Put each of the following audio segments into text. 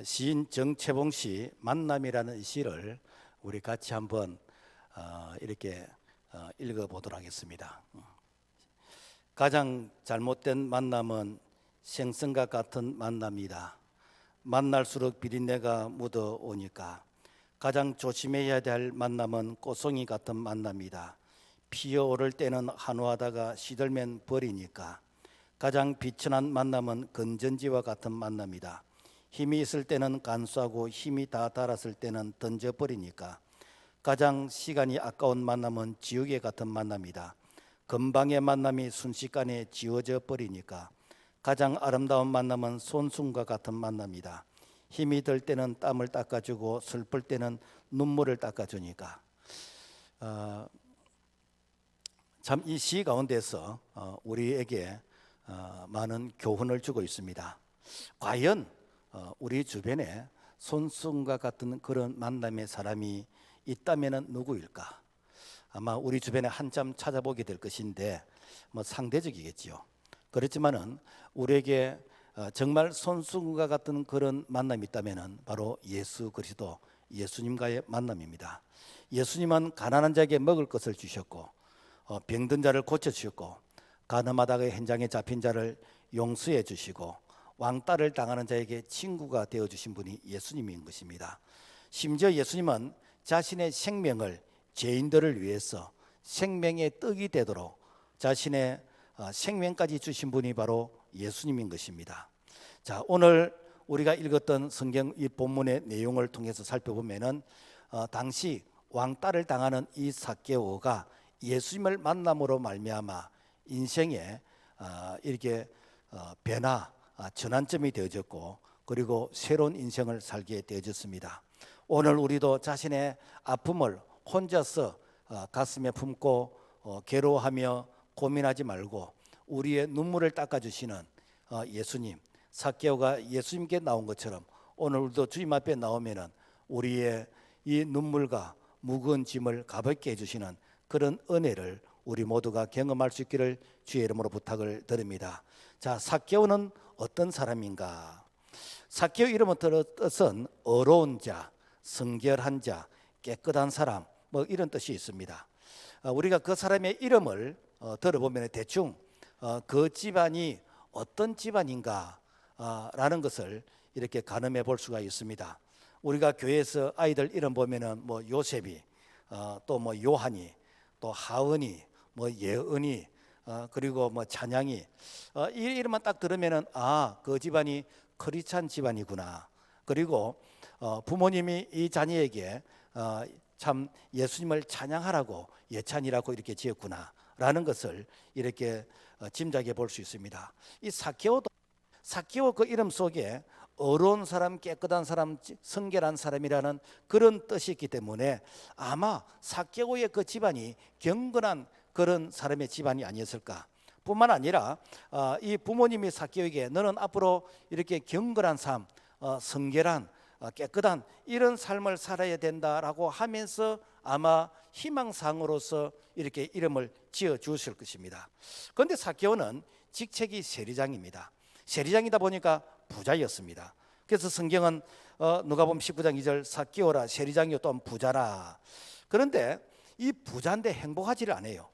시인 정채봉 시 만남이라는 시를 우리 같이 한번 이렇게 읽어보도록 하겠습니다. 가장 잘못된 만남은 생선과 같은 만남이다. 만날수록 비린내가 묻어오니까. 가장 조심해야 될 만남은 꽃송이 같은 만남이다. 피어오를 때는 한우하다가 시들면 버리니까. 가장 비천한 만남은 건전지와 같은 만남이다. 힘이 있을 때는 간수하고 힘이 다 닳았을 때는 던져버리니까. 가장 시간이 아까운 만남은 지우개 같은 만남이다. 금방의 만남이 순식간에 지워져 버리니까. 가장 아름다운 만남은 손순과 같은 만남이다. 힘이 들 때는 땀을 닦아주고 슬플 때는 눈물을 닦아주니까. 참 이 시 가운데서 우리에게 많은 교훈을 주고 있습니다. 과연 우리 주변에 손순과 같은 그런 만남의 사람이 있다면 누구일까? 아마 우리 주변에 한참 찾아보게 될 것인데 상대적이겠지요. 그렇지만은 우리에게 정말 손순과 같은 그런 만남이 있다면 바로 예수 그리스도 예수님과의 만남입니다. 예수님은 가난한 자에게 먹을 것을 주셨고 병든 자를 고쳐주셨고 가늠하다가 현장에 잡힌 자를 용서해 주시고 왕따를 당하는 자에게 친구가 되어주신 분이 예수님인 것입니다. 심지어 예수님은 자신의 생명을 죄인들을 위해서 생명의 떡이 되도록 자신의 생명까지 주신 분이 바로 예수님인 것입니다. 자, 오늘 우리가 읽었던 성경 이 본문의 내용을 통해서 살펴보면은 당시 왕따를 당하는 이 삭개오가 예수님을 만남으로 말미암아 인생에 이렇게 변화, 전환점이 되어졌고 그리고 새로운 인생을 살게 되어졌습니다. 오늘 우리도 자신의 아픔을 혼자서 가슴에 품고 괴로워하며 고민하지 말고 우리의 눈물을 닦아주시는 예수님, 삭개오가 예수님께 나온 것처럼 오늘 우리도 주님 앞에 나오면은 우리의 이 눈물과 무거운 짐을 가볍게 해주시는 그런 은혜를 우리 모두가 경험할 수 있기를 주의 이름으로 부탁을 드립니다. 자, 삭개오는 어떤 사람인가? 삭개오 이름의 뜻은 어려운 자, 성결한 자, 깨끗한 사람 이런 뜻이 있습니다. 우리가 그 사람의 이름을 들어보면 대충 그 집안이 어떤 집안인가 라는 것을 이렇게 가늠해 볼 수가 있습니다. 우리가 교회에서 아이들 이름 보면은 요셉이 또 요한이 또 하은이 예은이 그리고 찬양이 이 이름만 딱 들으면은 그 집안이 크리스찬 집안이구나. 그리고 부모님이 이 자녀에게 참 예수님을 찬양하라고 예찬이라고 이렇게 지었구나 라는 것을 이렇게 짐작해 볼 수 있습니다. 이 삭개오 그 이름 속에 어려운 사람, 깨끗한 사람, 성결한 사람이라는 그런 뜻이 있기 때문에 아마 삭개오의 그 집안이 경건한 그런 사람의 집안이 아니었을까. 뿐만 아니라 이 부모님이 삭개오에게 너는 앞으로 이렇게 경건한 삶, 성결한 깨끗한 이런 삶을 살아야 된다라고 하면서 아마 희망상으로서 이렇게 이름을 지어 주실 것입니다. 그런데 삭개오는 직책이 세리장입니다. 세리장이다 보니까 부자였습니다. 그래서 성경은 누가복음 19장 2절 삭개오라 세리장이요 또한 부자라. 그런데 이 부자인데 행복하지를 않아요.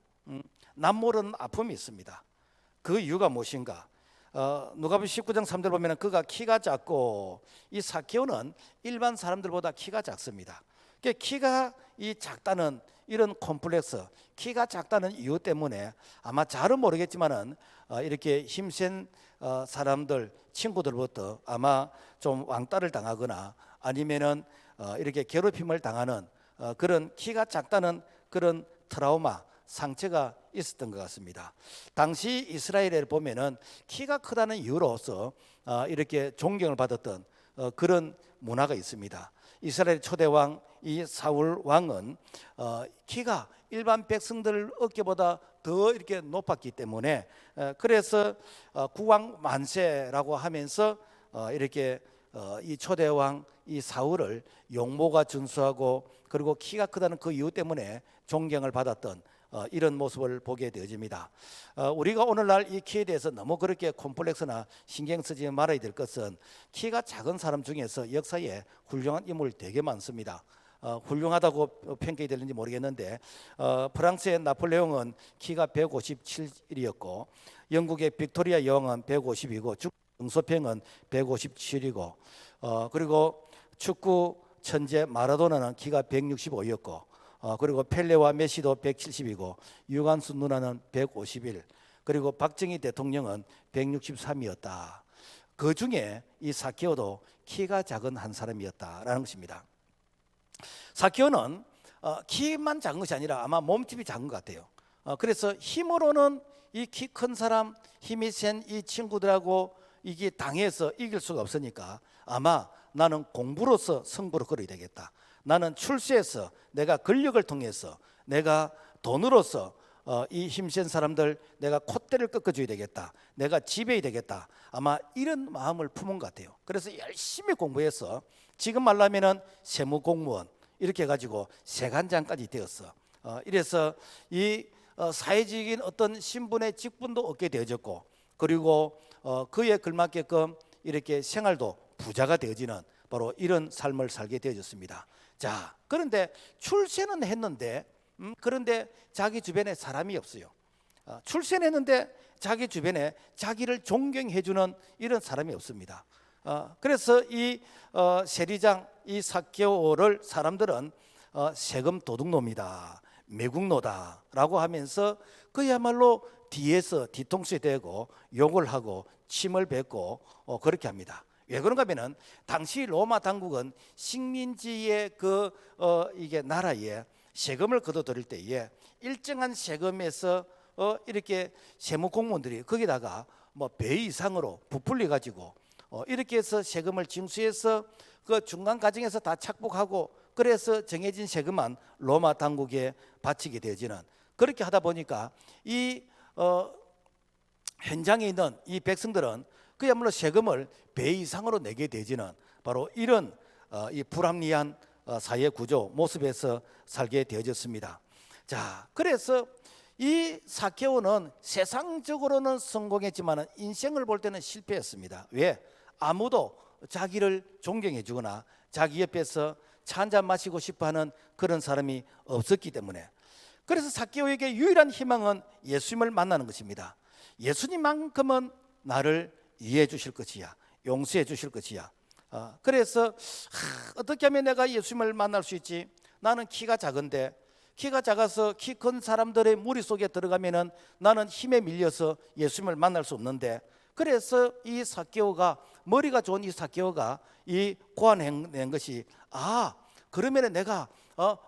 남모르는 아픔이 있습니다. 그 이유가 무엇인가? 누가복음 19장 3절 보면 그가 키가 작고 이 삭개오는 일반 사람들보다 키가 작습니다. 키가 이 작다는 이런 콤플렉스, 키가 작다는 이유 때문에 아마 잘은 모르겠지만은 이렇게 힘센 사람들 친구들부터 아마 좀 왕따를 당하거나 아니면은 이렇게 괴롭힘을 당하는 그런 키가 작다는 그런 트라우마, 상처가 있었던 것 같습니다. 당시 이스라엘에 보면은 키가 크다는 이유로서 이렇게 존경을 받았던 그런 문화가 있습니다. 이스라엘 초대 왕 이 사울 왕은 키가 일반 백성들 어깨보다 더 이렇게 높았기 때문에 그래서 국왕 만세라고 하면서 이렇게 이 초대 왕 이 사울을 용모가 준수하고 그리고 키가 크다는 그 이유 때문에 존경을 받았던 이런 모습을 보게 되어집니다. 우리가 오늘날 이 키에 대해서 너무 그렇게 콤플렉스나 신경 쓰지 말아야 될 것은 키가 작은 사람 중에서 역사에 훌륭한 인물 되게 많습니다. 훌륭하다고 평가되는지 모르겠는데 프랑스의 나폴레옹은 키가 157이었고 영국의 빅토리아 여왕은 150이고 중국 응소평은 157이고 그리고 축구 천재 마라도나는 키가 165였고 그리고 펠레와 메시도 170이고 유관순 누나는 151 그리고 박정희 대통령은 163이었다. 그 중에 이 사케오도 키가 작은 한 사람이었다라는 것입니다. 사케오는 키만 작은 것이 아니라 아마 몸집이 작은 것 같아요. 그래서 힘으로는 이 키 큰 사람, 힘이 센 이 친구들하고 이게 당해서 이길 수가 없으니까 아마 나는 공부로서 승부를 걸어야 되겠다. 나는 출세해서 내가 권력을 통해서 내가 돈으로서 이 힘센 사람들 내가 콧대를 꺾어줘야 되겠다. 내가 지배해야 되겠다. 아마 이런 마음을 품은 것 같아요. 그래서 열심히 공부해서 지금 말하면은 세무공무원 이렇게 해가지고 세관장까지 되었어. 이래서 이 사회적인 어떤 신분의 직분도 얻게 되어졌고 그리고 그에 걸맞게끔 이렇게 생활도 부자가 되어지는 바로 이런 삶을 살게 되어졌습니다. 자, 그런데 출세는 했는데 그런데 자기 주변에 사람이 없어요. 출세는 했는데 자기 주변에 자기를 존경해주는 이런 사람이 없습니다. 그래서 이 세리장 이 사케오를 사람들은 세금 도둑놈이다, 매국노다라고 하면서 그야말로 뒤에서 뒤통수에 대고 욕을 하고 침을 뱉고 그렇게 합니다. 왜 그런가 하면은 당시 로마 당국은 식민지의 이게 나라에 세금을 걷어들일 때에 일정한 세금에서 이렇게 세무 공무원들이 거기다가 뭐 배 이상으로 부풀려 가지고 이렇게 해서 세금을 징수해서 그 중간 과정에서 다 착복하고 그래서 정해진 세금만 로마 당국에 바치게 되어지는 그렇게 하다 보니까 이 현장에 있는 이 백성들은 그야말로 세금을 배 이상으로 내게 되지는 바로 이런 이 불합리한 사회 구조 모습에서 살게 되어졌습니다. 자, 그래서 이 사케오는 세상적으로는 성공했지만 인생을 볼 때는 실패했습니다. 왜? 아무도 자기를 존경해 주거나 자기 옆에서 차 한잔 마시고 싶어하는 그런 사람이 없었기 때문에 그래서 사케오에게 유일한 희망은 예수님을 만나는 것입니다. 예수님만큼은 나를 이해해 주실 것이야, 용서해 주실 것이야. 그래서 어떻게 하면 내가 예수님을 만날 수 있지? 나는 키가 작은데 키가 작아서 키 큰 사람들의 무리 속에 들어가면은 나는 힘에 밀려서 예수님을 만날 수 없는데 그래서 이 사케오가 머리가 좋은 이 사케오가 이 고안해낸 것이 그러면은 내가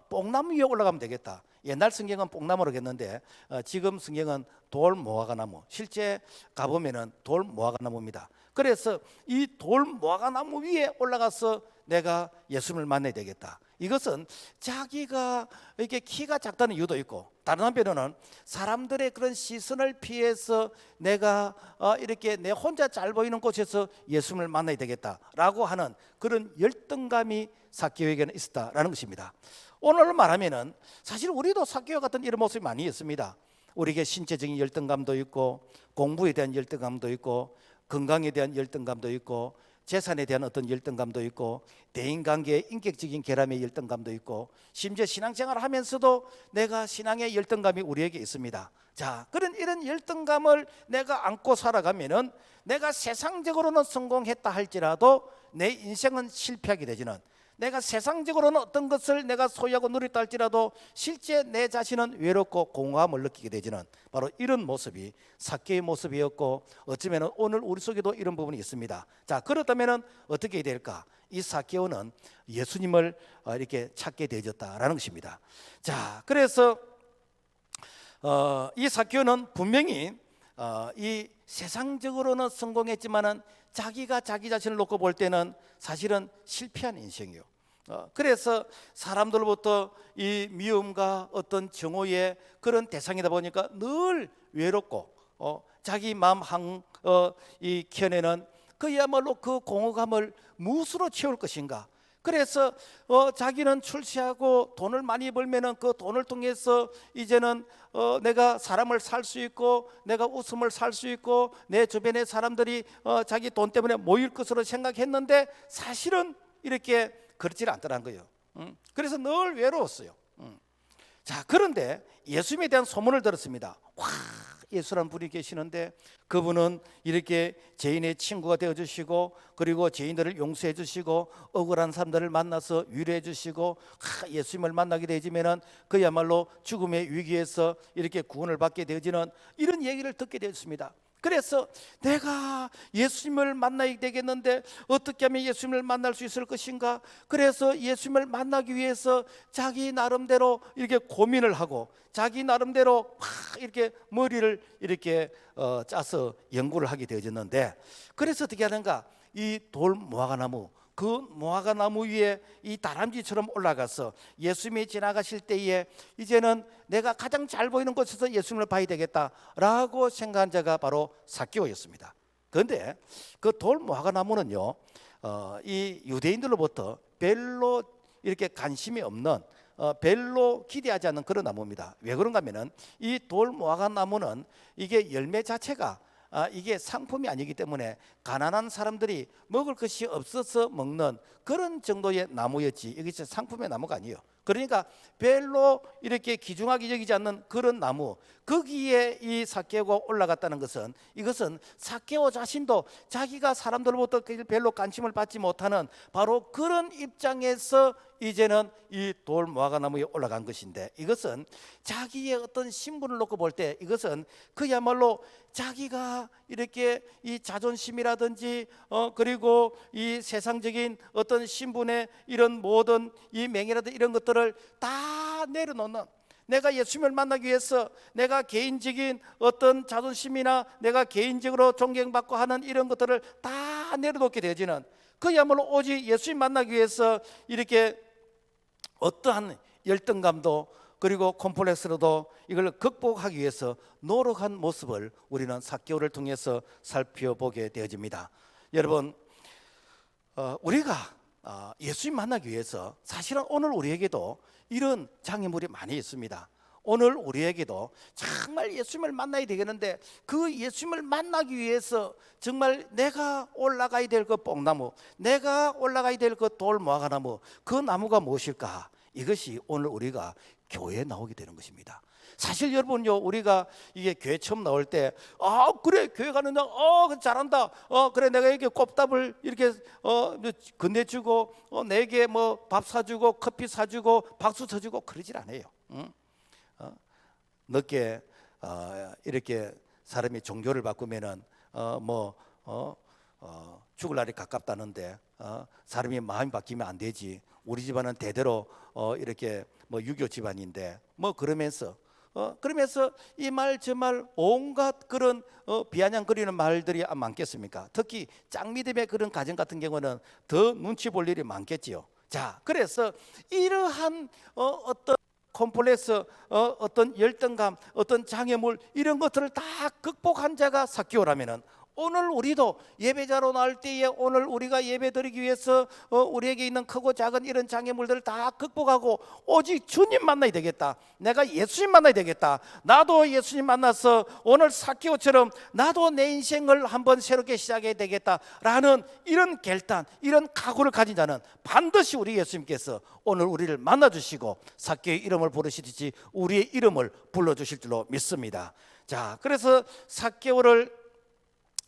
뽕나무 위에 올라가면 되겠다. 옛날 성경은 뽕나무로 했는데 지금 성경은 돌무화과나무 실제 가보면은 돌무화과나무입니다. 그래서 이 돌무화과나무 위에 올라가서 내가 예수님을 만나야 되겠다. 이것은 자기가 이렇게 키가 작다는 이유도 있고 다른 한편으로는 사람들의 그런 시선을 피해서 내가 이렇게 내 혼자 잘 보이는 곳에서 예수님을 만나야 되겠다라고 하는 그런 열등감이 사케오에게는 있었다라는 것입니다. 오늘 말하면은 사실 우리도 사케오 같은 이런 모습이 많이 있습니다. 우리에게 신체적인 열등감도 있고 공부에 대한 열등감도 있고 건강에 대한 열등감도 있고 재산에 대한 어떤 열등감도 있고 대인관계의 인격적인 결함의 열등감도 있고 심지어 신앙생활을 하면서도 내가 신앙의 열등감이 우리에게 있습니다. 자, 그런 이런 열등감을 내가 안고 살아가면은 내가 세상적으로는 성공했다 할지라도 내 인생은 실패하게 되지는 내가 세상적으로는 어떤 것을 내가 소유하고 누렸다 할지라도 실제 내 자신은 외롭고 공허함을 느끼게 되지는 바로 이런 모습이 사케오의 모습이었고 어쩌면 오늘 우리 속에도 이런 부분이 있습니다. 자, 그렇다면 어떻게 해야 될까? 이 사케오는 예수님을 이렇게 찾게 되어졌다라는 것입니다. 자, 그래서 이 사케오는 분명히 이 세상적으로는 성공했지만은 자기가 자기 자신을 놓고 볼 때는 사실은 실패한 인생이요. 그래서 사람들로부터 이 미움과 어떤 정오의 그런 대상이다 보니까 늘 외롭고 자기 마음 이 켠에는 그야말로 그 공허감을 무엇으로 채울 것인가? 그래서 자기는 출세하고 돈을 많이 벌면은 그 돈을 통해서 이제는 내가 사람을 살 수 있고 내가 웃음을 살 수 있고 내 주변의 사람들이 자기 돈 때문에 모일 것으로 생각했는데 사실은 이렇게 그렇지 않더란 거예요. 그래서 늘 외로웠어요. 자, 그런데 예수님에 대한 소문을 들었습니다. 와, 예수라는 분이 계시는데 그분은 이렇게 죄인의 친구가 되어주시고 그리고 죄인들을 용서해 주시고 억울한 사람들을 만나서 위로해 주시고 예수님을 만나게 되지면은 그야말로 죽음의 위기에서 이렇게 구원을 받게 되어지는 이런 얘기를 듣게 되었습니다. 그래서 내가 예수님을 만나야 되겠는데 어떻게 하면 예수님을 만날 수 있을 것인가? 그래서 예수님을 만나기 위해서 자기 나름대로 이렇게 고민을 하고 자기 나름대로 이렇게 머리를 이렇게 짜서 연구를 하게 되어졌는데, 그래서 어떻게 하는가? 이 돌 무화과나무, 그 무화과나무 위에 이 다람쥐처럼 올라가서 예수님이 지나가실 때에 이제는 내가 가장 잘 보이는 곳에서 예수님을 봐야 되겠다라고 생각한 자가 바로 삭개오였습니다. 그런데 그 돌 무화과나무는요, 이 유대인들로부터 별로 이렇게 관심이 없는 별로 기대하지 않는 그런 나무입니다. 왜 그런가 하면은 이 돌 무화과나무는 이게 열매 자체가 이게 상품이 아니기 때문에 가난한 사람들이 먹을 것이 없어서 먹는 그런 정도의 나무였지 이게 상품의 나무가 아니에요. 그러니까 별로 이렇게 귀중하게 여기지 않는 그런 나무, 거기에 이 삭개오가 올라갔다는 것은 이것은 삭개오 자신도 자기가 사람들로부터 별로 관심을 받지 못하는 바로 그런 입장에서 이제는 이 돌 무화과나무에 올라간 것인데, 이것은 자기의 어떤 신분을 놓고 볼 때 이것은 그야말로 자기가 이렇게 이 자존심이라든지 그리고 이 세상적인 어떤 신분의 이런 모든 이 명예라든지 이런 것들을 다 내려놓는, 내가 예수님을 만나기 위해서 내가 개인적인 어떤 자존심이나 내가 개인적으로 존경받고 하는 이런 것들을 다 내려놓게 되어지는, 그야말로 오직 예수님 만나기 위해서 이렇게 어떠한 열등감도 그리고 콤플렉스로도 이걸 극복하기 위해서 노력한 모습을 우리는 삭개오를 통해서 살펴보게 되어집니다. 여러분, 우리가 예수님 만나기 위해서 사실은 오늘 우리에게도 이런 장애물이 많이 있습니다. 오늘 우리에게도 정말 예수님을 만나야 되겠는데 그 예수님을 만나기 위해서 정말 내가 올라가야 될 그 뽕나무, 내가 올라가야 될 그 돌 무화과나무, 그 나무가 무엇일까? 이것이 오늘 우리가 교회에 나오게 되는 것입니다. 사실 여러분요, 우리가 이게 교회 처음 나올 때 그래 교회 가는데 잘한다, 그래 내가 이렇게 꼽답을 이렇게 건네주고 내게 뭐 밥 사주고 커피 사주고 박수 쳐주고 그러질 않아요. 늦게 이렇게 사람이 종교를 바꾸면은 죽을 날이 가깝다는데 사람이 마음이 바뀌면 안 되지. 우리 집안은 대대로 이렇게 뭐 유교 집안인데 그러면서 이 말 저 말 온갖 그런 비아냥거리는 말들이 많겠습니까? 특히 짱미듬의 그런 가정 같은 경우는 더 눈치 볼 일이 많겠지요. 자, 그래서 이러한 어떤 콤플렉스, 어떤 열등감, 어떤 장애물 이런 것들을 다 극복한 자가 삭개오라면은 오늘 우리도 예배자로 나올 때에 오늘 우리가 예배드리기 위해서 우리에게 있는 크고 작은 이런 장애물들을 다 극복하고 오직 주님 만나야 되겠다, 내가 예수님 만나야 되겠다, 나도 예수님 만나서 오늘 삭개오처럼 나도 내 인생을 한번 새롭게 시작해야 되겠다라는 이런 결단, 이런 각오를 가진 자는 반드시 우리 예수님께서 오늘 우리를 만나주시고 삭개오의 이름을 부르시듯이 우리의 이름을 불러주실 줄로 믿습니다. 자, 그래서 삭개오를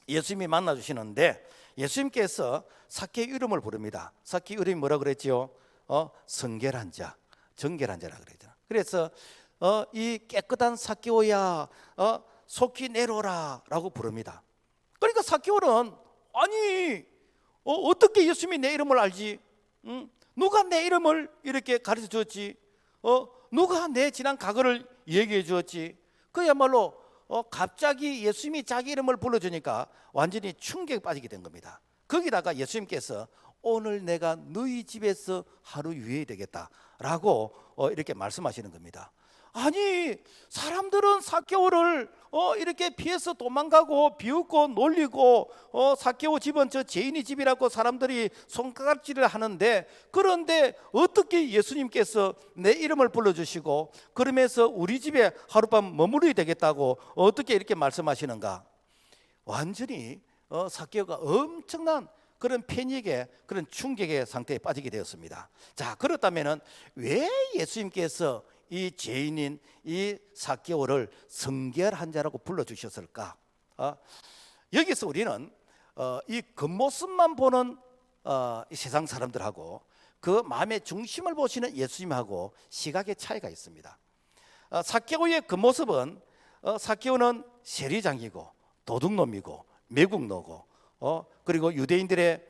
예수님이 만나주시는데 예수님께서 삭개오 이름을 부릅니다. 삭개오 이름이 뭐라 그랬지요? 성결한 자, 정결한 자라 그랬잖아. 그래서 이 깨끗한 삭개오야, 속히 내려오라 라고 부릅니다. 그러니까 삭개오는 아니 어떻게 예수님이 내 이름을 알지? 누가 내 이름을 이렇게 가르쳐 주었지? 누가 내 지난 과거를 얘기해 주었지? 그야말로 갑자기 예수님이 자기 이름을 불러주니까 완전히 충격에 빠지게 된 겁니다. 거기다가 예수님께서 오늘 내가 너희 집에서 하루 유해야 되겠다라고 이렇게 말씀하시는 겁니다. 아니 사람들은 삭개오를 이렇게 피해서 도망가고 비웃고 놀리고 삭개오 집은 저 죄인의 집이라고 사람들이 손가락질을 하는데, 그런데 어떻게 예수님께서 내 이름을 불러주시고 그러면서 우리 집에 하룻밤 머무르야 되겠다고 어떻게 이렇게 말씀하시는가? 완전히 삭개오가 엄청난 그런 패닉의 그런 충격의 상태에 빠지게 되었습니다. 자, 그렇다면은 왜 예수님께서 이 죄인인 이 삭개오를 성결한 자라고 불러주셨을까? 여기서 우리는 이 겉모습만 보는 이 세상 사람들하고 그 마음의 중심을 보시는 예수님하고 시각의 차이가 있습니다. 삭개오의 겉모습은 삭개오는 세리장이고 도둑놈이고 매국노고 그리고 유대인들의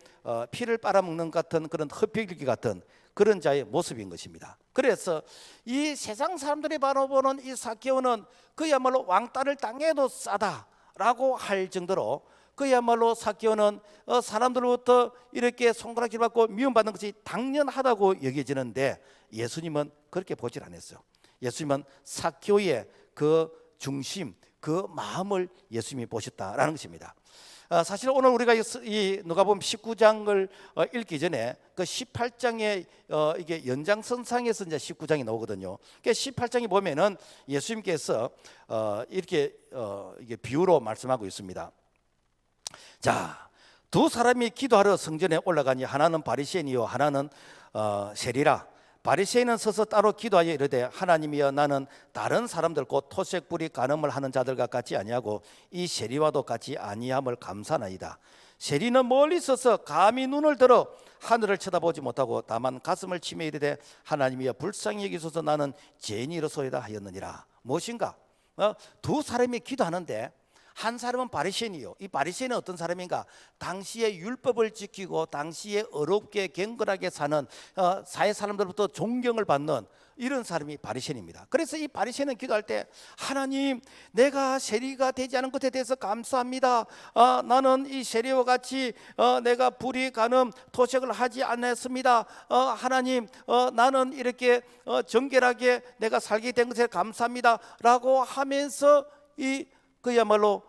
피를 빨아먹는 같은 그런 흡혈귀 같은 그런 자의 모습인 것입니다. 그래서 이 세상 사람들이 바라보는 이 삭개오는 그야말로 왕따를 당해도 싸다라고 할 정도로, 그야말로 삭개오는 사람들로부터 이렇게 손가락질 받고 미움받는 것이 당연하다고 여겨지는데, 예수님은 그렇게 보질 않았어요. 예수님은 삭개오의 그 중심, 그 마음을 예수님이 보셨다라는 것입니다. 사실 오늘 우리가 이 누가복음 19장을 읽기 전에 그 18장의 이게 연장선상에서 이제 19장이 나오거든요. 그러니까 18장에 보면은 예수님께서 이렇게 이게 비유로 말씀하고 있습니다. 자, 두 사람이 기도하러 성전에 올라가니 하나는 바리새인이요 하나는 세리라. 바리새인은 서서 따로 기도하여 이르되, 하나님이여, 나는 다른 사람들 곧 토색불이 간음을 하는 자들과 같이 아니하고 이 세리와도 같이 아니함을 감사나이다. 세리는 멀리 서서 감히 눈을 들어 하늘을 쳐다보지 못하고 다만 가슴을 치며 이르되, 하나님이여, 불쌍히 여기소서, 나는 죄인이로소이다 하였느니라. 무엇인가? 두 사람이 기도하는데 한 사람은 바리새인이요. 이 바리새인은 어떤 사람인가? 당시에 율법을 지키고 당시에 어렵게 경건하게 사는 사회 사람들로부터 존경을 받는 이런 사람이 바리새인입니다. 그래서 이 바리새인은 기도할 때, 하나님, 내가 세리가 되지 않은 것에 대해서 감사합니다. 나는 이 세리와 같이 내가 불의 간음 토색을 하지 않았습니다. 하나님, 나는 이렇게 정결하게 내가 살게 된 것에 감사합니다 라고 하면서 이 그야말로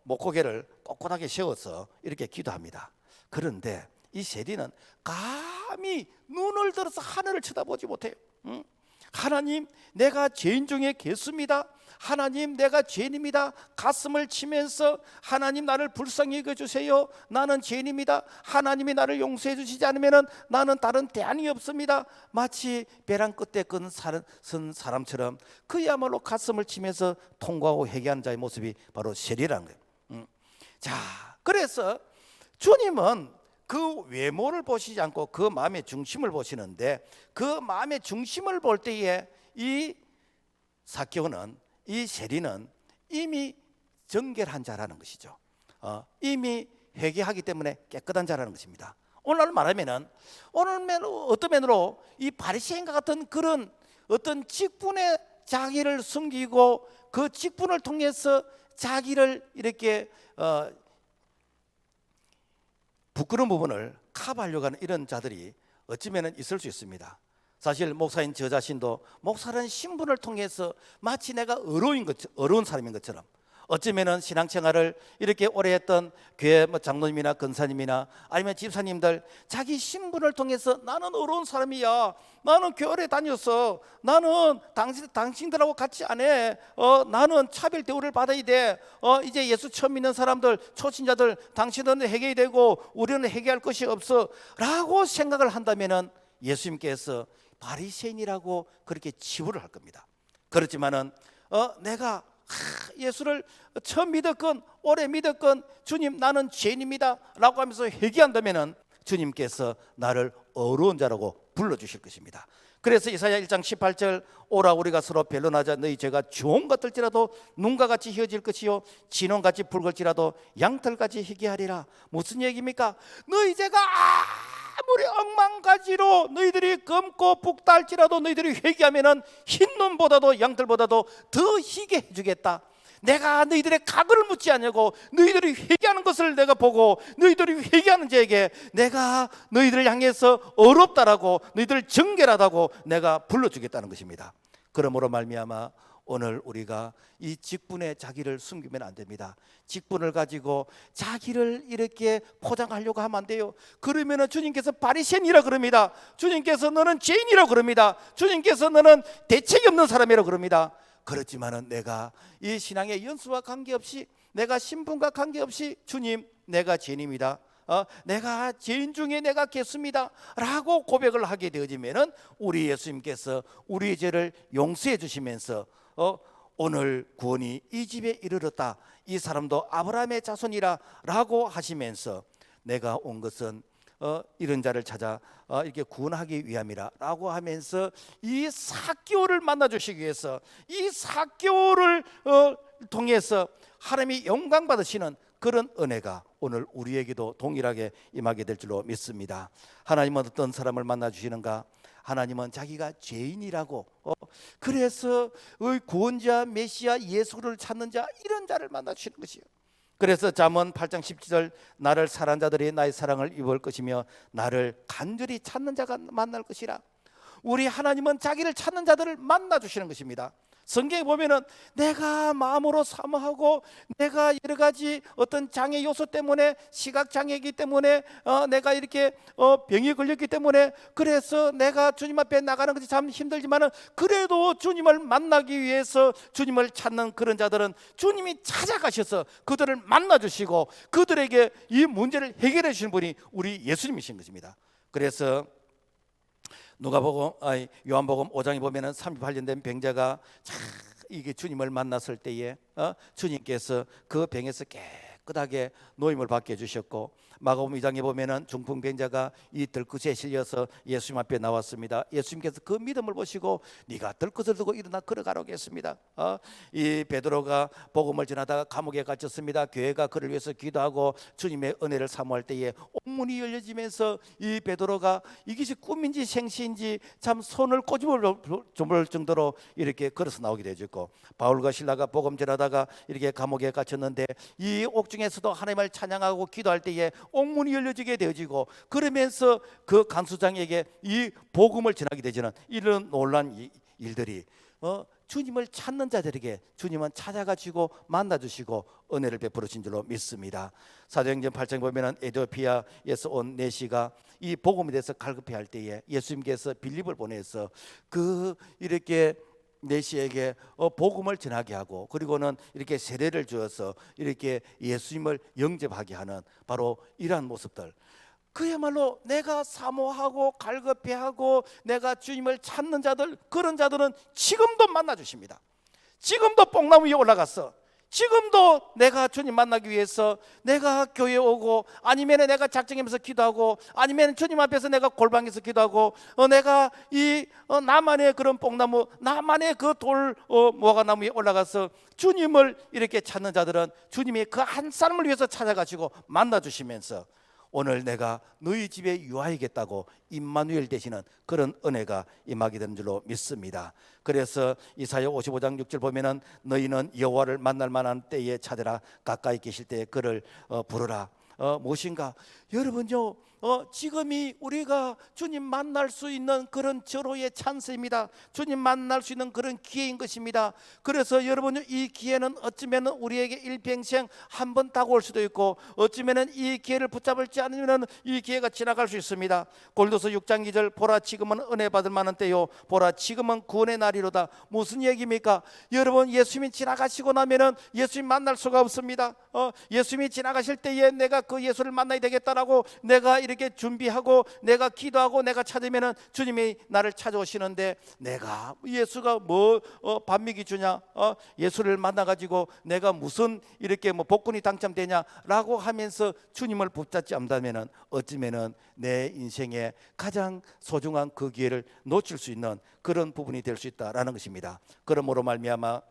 목고개를 꼿꼿하게 세워서 이렇게 기도합니다. 그런데 이 세리는 감히 눈을 들어서 하늘을 쳐다보지 못해요. 하나님, 내가 죄인 중에 개수입니다. 하나님, 내가 죄인입니다. 가슴을 치면서, 하나님, 나를 불쌍히 여겨주세요. 나는 죄인입니다. 하나님이 나를 용서해 주시지 않으면 나는 다른 대안이 없습니다. 마치 벼랑 끝에 선 사람처럼 그야말로 가슴을 치면서 통과하고 회개하는 자의 모습이 바로 세리라는 거예요. 자, 그래서 주님은 그 외모를 보시지 않고 그 마음의 중심을 보시는데, 그 마음의 중심을 볼 때에 이 삭개오는, 이 세리는 이미 정결한 자라는 것이죠. 이미 회개하기 때문에 깨끗한 자라는 것입니다. 오늘 말하면은, 오늘 어떤 면으로 이 바리새인과 같은 그런 어떤 직분의 자기를 숨기고 그 직분을 통해서 자기를 이렇게 부끄러운 부분을 커버하려고 하는 이런 자들이 어쩌면 있을 수 있습니다. 사실 목사인 저 자신도 목사라는 신분을 통해서 마치 내가 어려운 사람인 것처럼, 어쩌면 신앙생활을 이렇게 오래 했던 교회 장로님이나 권사님이나 아니면 집사님들, 자기 신분을 통해서 나는 어려운 사람이야, 나는 교회에 다녔어, 나는 당신들하고 같이 안 해, 나는 차별 대우를 받아야 돼, 이제 예수 처음 믿는 사람들, 초신자들, 당신은 회개해야 되고 우리는 회개할 것이 없어 라고 생각을 한다면 예수님께서 바리새인이라고 그렇게 치부를 할 겁니다. 그렇지만은 내가 예수를 처음 믿었건 오래 믿었건, 주님, 나는 죄인입니다 라고 하면서 회개한다면 주님께서 나를 어려운 자라고 불러주실 것입니다. 그래서 이사야 1장 18절, 오라 우리가 서로 변론하자. 너희 죄가 주홍 같을지라도 눈과 같이 휘어질 것이요 진홍같이 붉을지라도 양털같이 희게 하리라. 무슨 얘기입니까? 너희 죄가 아무리 억만가지로 너희들이 검고 붓달지라도 너희들이 회개하면은 흰 눈보다도 양털보다도 더 희게 해주겠다. 내가 너희들의 각을 묻지 않냐고, 너희들이 회개하는 것을 내가 보고 너희들이 회개하는 자에게 내가 너희들을 향해서 어렵다라고, 너희들을 정결하다고 내가 불러주겠다는 것입니다. 그러므로 말미암아 오늘 우리가 이 직분에 자기를 숨기면 안 됩니다. 직분을 가지고 자기를 이렇게 포장하려고 하면 안 돼요. 그러면은 주님께서 바리새인이라 그럽니다. 주님께서 너는 죄인이라 그럽니다. 주님께서 너는 대책이 없는 사람이라 그럽니다. 그렇지만은 내가 이 신앙의 연수와 관계없이, 내가 신분과 관계없이, 주님 내가 죄인입니다. 내가 죄인 중에 내가 개수입니다 라고 고백을 하게 되어지면은 우리 예수님께서 우리의 죄를 용서해 주시면서 오늘 구원이 이 집에 이르렀다, 이 사람도 아브라함의 자손이라 라고 하시면서 내가 온 것은 이런 자를 찾아 이렇게 구원하기 위함이라 라고 하면서 이 삭개오를 만나 주시기 위해서, 이 삭개오를 통해서 하나님이 영광 받으시는 그런 은혜가 오늘 우리에게도 동일하게 임하게 될 줄로 믿습니다. 하나님은 어떤 사람을 만나 주시는가? 하나님은 자기가 죄인이라고, 그래서 구원자 메시아 예수를 찾는 자, 이런 자를 만나 주시는 것이요. 그래서 잠언 8장 17절, 나를 사랑한 자들이 나의 사랑을 입을 것이며 나를 간절히 찾는 자가 만날 것이라. 우리 하나님은 자기를 찾는 자들을 만나 주시는 것입니다. 성경에 보면은 내가 마음으로 사모하고, 내가 여러 가지 어떤 장애 요소 때문에, 시각 장애이기 때문에, 내가 이렇게 병이 걸렸기 때문에, 그래서 내가 주님 앞에 나가는 것이 참 힘들지만은 그래도 주님을 만나기 위해서 주님을 찾는 그런 자들은 주님이 찾아가셔서 그들을 만나 주시고 그들에게 이 문제를 해결해 주시는 분이 우리 예수님이신 것입니다. 그래서 요한복음 5장에 보면은 38년 된 병자가 이게 주님을 만났을 때에 주님께서 그 병에서 깨끗하게 노임을 받게 해주셨고, 마가복음 2장에 보면은 중풍병자가 이 들것에 실려서 예수님 앞에 나왔습니다. 예수님께서 그 믿음을 보시고 네가 들것을 두고 일어나 걸어가라고 했습니다. 이 베드로가 복음을 전하다가 감옥에 갇혔습니다. 교회가 그를 위해서 기도하고 주님의 은혜를 사모할 때에 옥문이 열려지면서 이 베드로가 이것이 꿈인지 생시인지 참 손을 꼬집을 정도로 이렇게 걸어서 나오게 되었고, 바울과 실라가 복음 전하다가 이렇게 감옥에 갇혔는데 이 옥중에서도 하나님을 찬양하고 기도할 때에 옥문이 열려지게 되어지고, 그러면서 그 간수장에게 이 복음을 전하게 되지는 이런 놀라운 일들이 주님을 찾는 자들에게 주님은 찾아가시고 만나주시고 은혜를 베풀어 준 줄로 믿습니다. 사도행전 8장에 보면은 에티오피아에서 온 내시가 이 복음에 대해서 갈급해할 때에 예수님께서 빌립을 보내서 이렇게 내시에게 복음을 전하게 하고, 그리고는 이렇게 세례를 주어서 이렇게 예수님을 영접하게 하는 바로 이러한 모습들, 그야말로 내가 사모하고 갈급해하고 내가 주님을 찾는 자들, 그런 자들은 지금도 만나 주십니다. 지금도 뽕나무 위에 올라갔어. 지금도 내가 주님 만나기 위해서 내가 교회에 오고, 아니면 내가 작정하면서 기도하고, 아니면 주님 앞에서 내가 골방에서 기도하고, 내가 나만의 그런 뽕나무, 나만의 그 돌 무화과나무 위에 올라가서 주님을 이렇게 찾는 자들은 주님이 그 한 사람을 위해서 찾아가시고 만나 주시면서 오늘 내가 너희 집에 유하이겠다고 임마누엘 되시는 그런 은혜가 임하게 되는 줄로 믿습니다. 그래서 이사야 55장 6절 보면은 너희는 여호와를 만날 만한 때에 찾으라, 가까이 계실 때에 그를 부르라. 무엇인가? 여러분요, 지금이 우리가 주님 만날 수 있는 그런 절호의 찬스입니다. 주님 만날 수 있는 그런 기회인 것입니다. 그래서 여러분, 이 기회는 어쩌면 우리에게 일평생 한 번 다가올 수도 있고, 어쩌면 이 기회를 붙잡을지 않으면 이 기회가 지나갈 수 있습니다. 골로새 6장 2절, 보라 지금은 은혜 받을 만한 때요, 보라 지금은 구원의 날이로다. 무슨 얘기입니까? 여러분, 예수님이 지나가시고 나면은 예수님 만날 수가 없습니다. 예수님이 지나가실 때에 내가 그 예수를 만나야 되겠다라고 내가 이렇게 준비하고 내가 기도하고 내가 찾으면은 주님이 나를 찾아오시는데, 내가 예수가 반미기 주냐, 예수를 만나가지고 내가 무슨 이렇게 복권이 당첨되냐라고 하면서 주님을 붙잡지 않다면은 어쩌면은 내 인생의 가장 소중한 그 기회를 놓칠 수 있는 그런 부분이 될 수 있다라는 것입니다. 그러므로 말미암아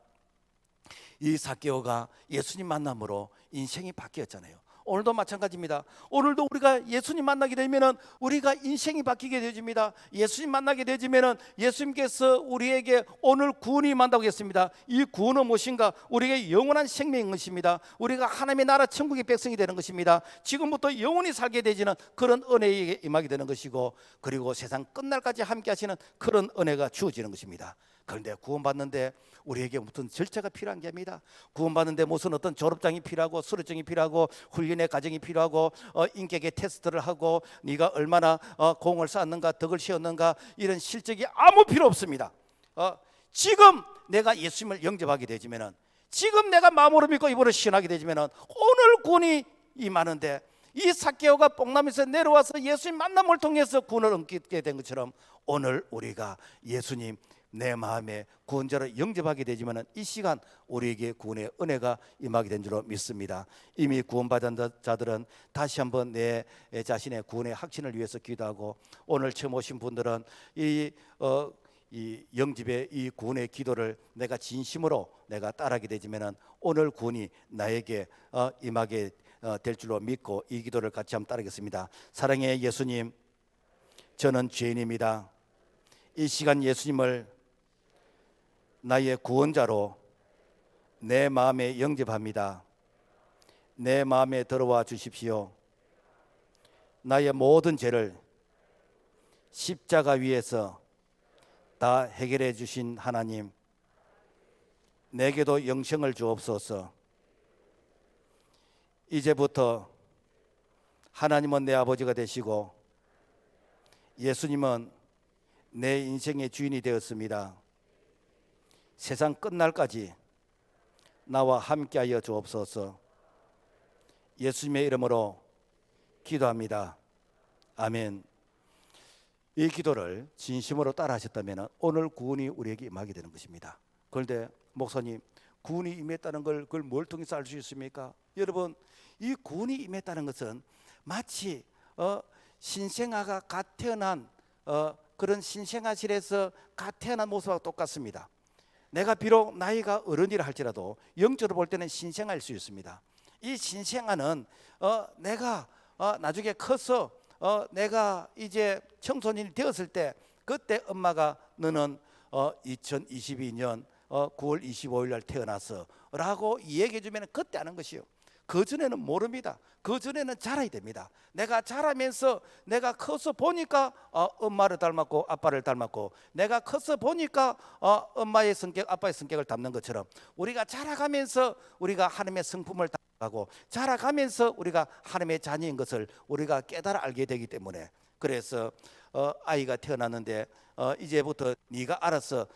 이 삭개오가 예수님 만남으로 인생이 바뀌었잖아요. 오늘도 마찬가지입니다. 오늘도 우리가 예수님 만나게 되면은 우리가 인생이 바뀌게 되어집니다. 예수님 만나게 되어지면은 예수님께서 우리에게 오늘 구원이 임한다고 했습니다. 이 구원은 무엇인가? 우리에게 영원한 생명인 것입니다. 우리가 하나님의 나라 천국의 백성이 되는 것입니다. 지금부터 영원히 살게 되지는 그런 은혜에 임하게 되는 것이고, 그리고 세상 끝날까지 함께 하시는 그런 은혜가 주어지는 것입니다. 그런데 구원받는데 우리에게 무슨 절차가 필요한 게 아닙니다. 구원받는데 무슨 어떤 졸업장이 필요하고 수료증이 필요하고 훈련의 과정이 필요하고 인격의 테스트를 하고 네가 얼마나 공을 쌓았는가 덕을 씌웠는가 이런 실적이 아무 필요 없습니다. 지금 내가 예수님을 영접하게 되지면은, 지금 내가 마음으로 믿고 입으로 시인하게 되지면은 오늘 구원이 임하는데, 이 삭개오가 뽕나무에서 내려와서 예수님 만남을 통해서 구원을 얻게 된 것처럼 오늘 우리가 예수님 내 마음에 구원자로 영접하게 되지만은 이 시간 우리에게 구원의 은혜가 임하게 된 줄로 믿습니다. 이미 구원받은 자들은 다시 한번 내 자신의 구원의 확신을 위해서 기도하고, 오늘 처음 오신 분들은 이 영집의 이 구원의 기도를 내가 진심으로 내가 따르게 되지만은 오늘 구원이 나에게 임하게 될 줄로 믿고 이 기도를 같이 한번 따르겠습니다. 사랑의 예수님, 저는 죄인입니다. 이 시간 예수님을 나의 구원자로 내 마음에 영접합니다. 내 마음에 들어와 주십시오. 나의 모든 죄를 십자가 위에서 다 해결해 주신 하나님, 내게도 영생을 주옵소서. 이제부터 하나님은 내 아버지가 되시고 예수님은 내 인생의 주인이 되었습니다. 세상 끝날까지 나와 함께하여 주옵소서. 예수님의 이름으로 기도합니다. 아멘. 이 기도를 진심으로 따라 하셨다면 오늘 구원이 우리에게 임하게 되는 것입니다. 그런데 목사님, 구원이 임했다는 걸 그걸 뭘 통해서 알 수 있습니까? 여러분, 이 구원이 임했다는 것은 마치 신생아가 갓 태어난 그런 신생아실에서 갓 태어난 모습과 똑같습니다. 내가 비록 나이가 어른이라 할지라도 영적으로 볼 때는 신생아일 수 있습니다. 이 신생아는 내가 나중에 커서 내가 이제 청소년이 되었을 때, 그때 엄마가 너는 2022년 9월 25일 날 태어났어 라고 얘기해 주면 그때 아는 것이요. 그 전에는 모릅니다. 그 전에는 자라야 됩니다. 내가 자라면서 내가 커서 보니까 엄마를 닮았고 아빠를 닮았고, 내가 커서 보니까 엄마의 성격 아빠의 성격을 닮는 것처럼 우리가 자라가면서 우리가 하나님의 성품을 닮아가고 자라가면서 우리가 하나님의 자녀인 것을 우리가 깨달아 알게 되기 때문에, 그래서 아이가 태어났는데 이제부터 네가 알아서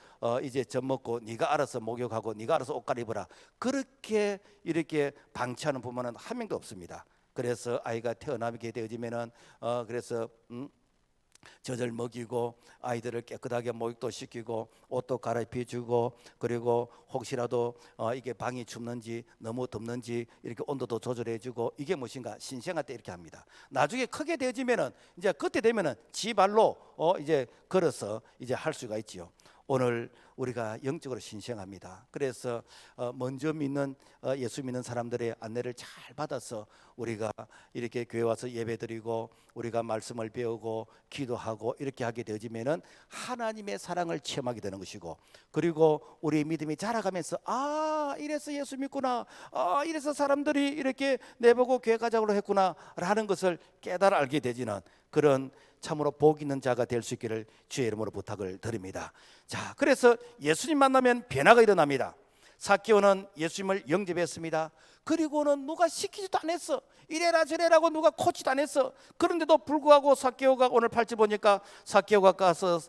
이제 젖 먹고 네가 알아서 목욕하고 네가 알아서 옷 갈아입어라, 그렇게 이렇게 방치하는 부모는 한 명도 없습니다. 그래서 아이가 태어나게 되어지면은 그래서 젖을 먹이고 아이들을 깨끗하게 목욕도 시키고 옷도 갈아입혀주고, 그리고 혹시라도 이게 방이 춥는지 너무 덥는지 이렇게 온도도 조절해주고, 이게 무엇인가 신생아 때 이렇게 합니다. 나중에 크게 되어지면은 이제 그때 되면은 지 발로 이제 걸어서 이제 할 수가 있지요. 오늘 우리가 영적으로 신생합니다. 그래서 먼저 믿는 예수 믿는 사람들의 안내를 잘 받아서 우리가 이렇게 교회 와서 예배드리고 우리가 말씀을 배우고 기도하고 이렇게 하게 되어지면은 하나님의 사랑을 체험하게 되는 것이고, 그리고 우리 믿음이 자라가면서 이래서 예수 믿구나, 이래서 사람들이 이렇게 내보고 교회 가자고 했구나 라는 것을 깨달아 알게 되지는 그런 참으로 복 있는 자가 될 수 있기를 주의 이름으로 부탁을 드립니다. 자, 그래서 예수님 만나면 변화가 일어납니다. 삭개오는 예수님을 영접했습니다. 그리고는 누가 시키지도 않았어. 이래라 저래라고 누가 코치도 안 했어. 그런데도 불구하고 삭개오가 오늘 8절 보니까 삭개오가 가서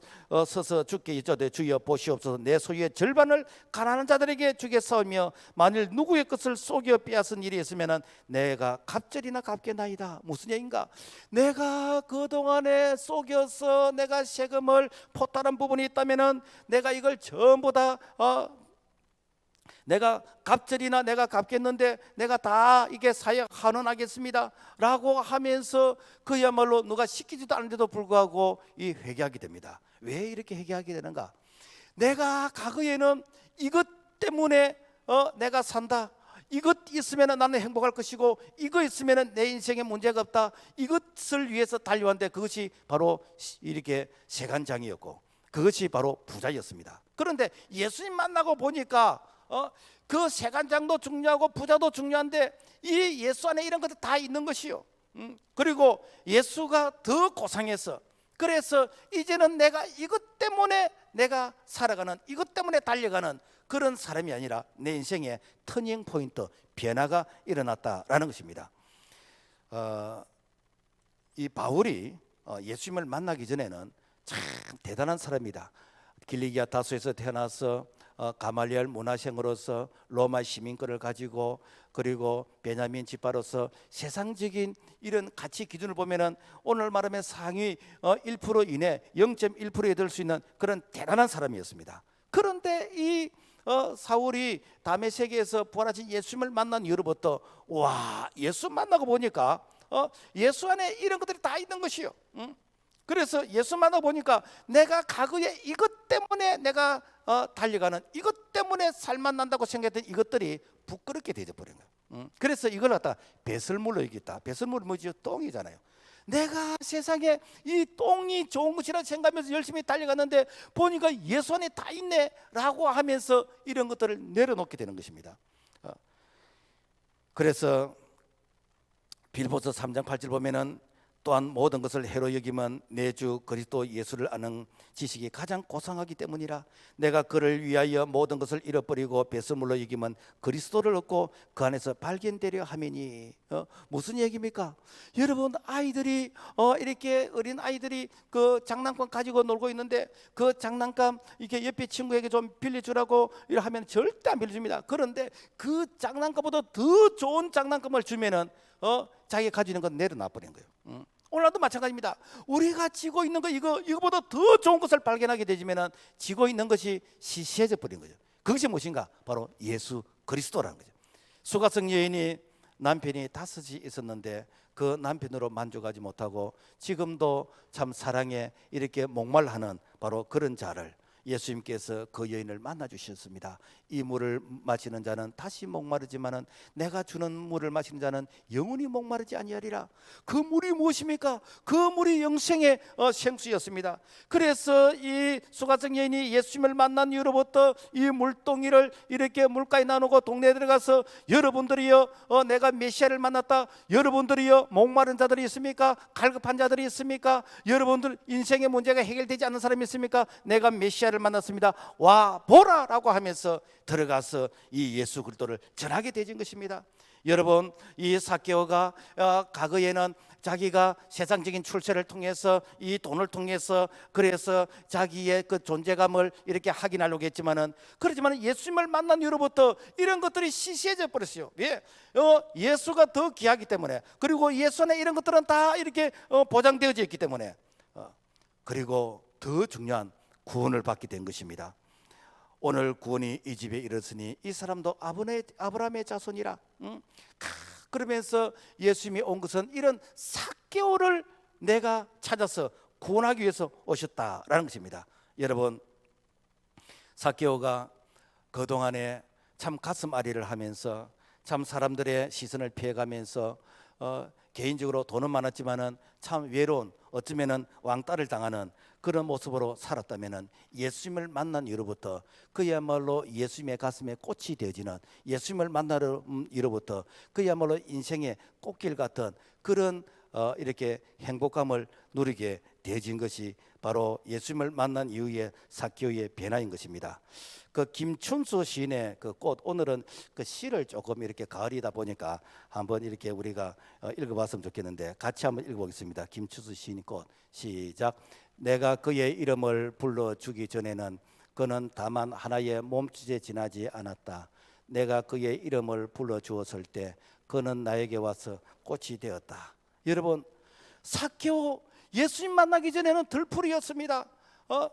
서서 주께 여쭤되 주여 보시옵소서, 내 소유의 절반을 가난한 자들에게 주겠사오며 만일 누구의 것을 속여 빼앗은 일이 있으면 내가 갑절이나 갚겠나이다. 무슨 얘기인가? 내가 그동안에 속여서 내가 세금을 포탈한 부분이 있다면 내가 이걸 전부 다 내가 갑절이나 내가 갚겠는데 내가 다 이게 사역 환원하겠습니다 라고 하면서 그야말로 누가 시키지도 않는데도 불구하고 이 회개하게 됩니다. 왜 이렇게 회개하게 되는가? 내가 과거에는 이것 때문에 내가 산다, 이것 있으면 나는 행복할 것이고 이거 있으면 내 인생에 문제가 없다, 이것을 위해서 달려왔는데 그것이 바로 이렇게 세간장이었고 그것이 바로 부자였습니다. 그런데 예수님 만나고 보니까 그 세간장도 중요하고 부자도 중요한데 이 예수 안에 이런 것들 다 있는 것이요. 그리고 예수가 더 고상해서, 그래서 이제는 내가 이것 때문에 내가 살아가는, 이것 때문에 달려가는 그런 사람이 아니라 내 인생의 터닝 포인트, 변화가 일어났다라는 것입니다. 이 바울이 예수님을 만나기 전에는 참 대단한 사람이다. 길리기아 다소에서 태어나서 가말리엘 문화생으로서 로마 시민권을 가지고, 그리고 베냐민 지파로서 세상적인 이런 가치 기준을 보면은 오늘 말하면 상위 1% 이내, 0.1%에 들 수 있는 그런 대단한 사람이었습니다. 그런데 이 사울이 다메섹에서 부활하신 예수님을 만난 이후로부터, 와, 예수 만나고 보니까 예수 안에 이런 것들이 다 있는 것이요. 그래서 예수 만나 보니까 내가 과거에 이것 때문에 내가 달려가는, 이것 때문에 살만 난다고 생각했던 이것들이 부끄럽게 되어버린 거예요. 그래서 이걸 갖다 배설물로 이겼다. 배설물이 뭐지? 똥이잖아요. 내가 세상에 이 똥이 좋은 것이라 생각하면서 열심히 달려갔는데 보니까 예수 안에 다 있네 라고 하면서 이런 것들을 내려놓게 되는 것입니다. 그래서 빌보서 3장 8절 보면은, 또한 모든 것을 해로 여기면 내 주 그리스도 예수를 아는 지식이 가장 고상하기 때문이라. 내가 그를 위하여 모든 것을 잃어버리고 배설물로 여기면 그리스도를 얻고 그 안에서 발견되려 함이니. 무슨 얘기입니까? 여러분, 아이들이 이렇게 어린 아이들이 그 장난감 가지고 놀고 있는데 그 장난감 이렇게 옆에 친구에게 좀 빌려주라고 하면 절대 안 빌려줍니다. 그런데 그 장난감보다 더 좋은 장난감을 주면은 자기가 가지고 있는 건 내려놔 버린 거예요. 오늘도 마찬가지입니다. 우리가 지고 있는 거, 이거보다 더 좋은 것을 발견하게 되지면은 지고 있는 것이 시시해져 버린 거죠. 그것이 무엇인가? 바로 예수 그리스도라는 거죠. 수가성 여인이 남편이 5이 있었는데 그 남편으로 만족하지 못하고 지금도 참 사랑에 이렇게 목말라하는 바로 그런 자를 예수님께서 그 여인을 만나 주셨습니다. 이 물을 마시는 자는 다시 목마르지만은 내가 주는 물을 마시는 자는 영원히 목마르지 아니하리라. 그 물이 무엇입니까? 그 물이 영생의 생수였습니다. 그래서 이 수가성 여인이 예수님을 만난 이후로부터 이 물동이를 이렇게 물가에 나누고 동네에 들어가서, 여러분들이요 내가 메시아를 만났다. 여러분들이요 목마른 자들이 있습니까? 갈급한 자들이 있습니까? 여러분들 인생의 문제가 해결되지 않는 사람이 있습니까? 내가 메시아를 만났습니다. 와 보라 라고 하면서 들어가서 이 예수 그리스도를 전하게 되진 것입니다. 여러분, 이 삭개오가 과거에는 자기가 세상적인 출세를 통해서 이 돈을 통해서 그래서 자기의 그 존재감을 이렇게 확인하려고 했지만은, 그렇지만 예수님을 만난 이후로부터 이런 것들이 시시해져 버렸어요. 왜? 예수가 더 귀하기 때문에, 그리고 예수 안에 이런 것들은 다 이렇게 보장되어져 있기 때문에, 그리고 더 중요한 구원을 받게 된 것입니다. 오늘 구원이 이 집에 이르렀으니 이 사람도 아브라함의 자손이라. 그러면서 예수님이 온 것은 이런 삭개오를 내가 찾아서 구원하기 위해서 오셨다라는 것입니다. 여러분, 삭개오가 그동안에 참 가슴앓이를 하면서 참 사람들의 시선을 피해가면서 개인적으로 돈은 많았지만은 참 외로운, 어쩌면은 왕따를 당하는 그런 모습으로 살았다면은, 예수님을 만난 이후로부터 그야말로 예수님의 가슴에 꽃이 되어지는, 예수님을 만나는 이후로부터 그야말로 인생의 꽃길 같은 그런 이렇게 행복감을 누리게 되어진 것이 바로 예수님을 만난 이후의 삭개오의 변화인 것입니다. 그 김춘수 시인의 그 꽃, 오늘은 그 시를 조금 이렇게 가을이다 보니까 한번 이렇게 우리가 읽어봤으면 좋겠는데 같이 한번 읽어보겠습니다. 김춘수 시인의 꽃, 시작. 내가 그의 이름을 불러주기 전에는 그는 다만 하나의 몸짓에 지나지 않았다. 내가 그의 이름을 불러주었을 때 그는 나에게 와서 꽃이 되었다. 여러분, 삭개오 예수님 만나기 전에는 들풀이였습니다.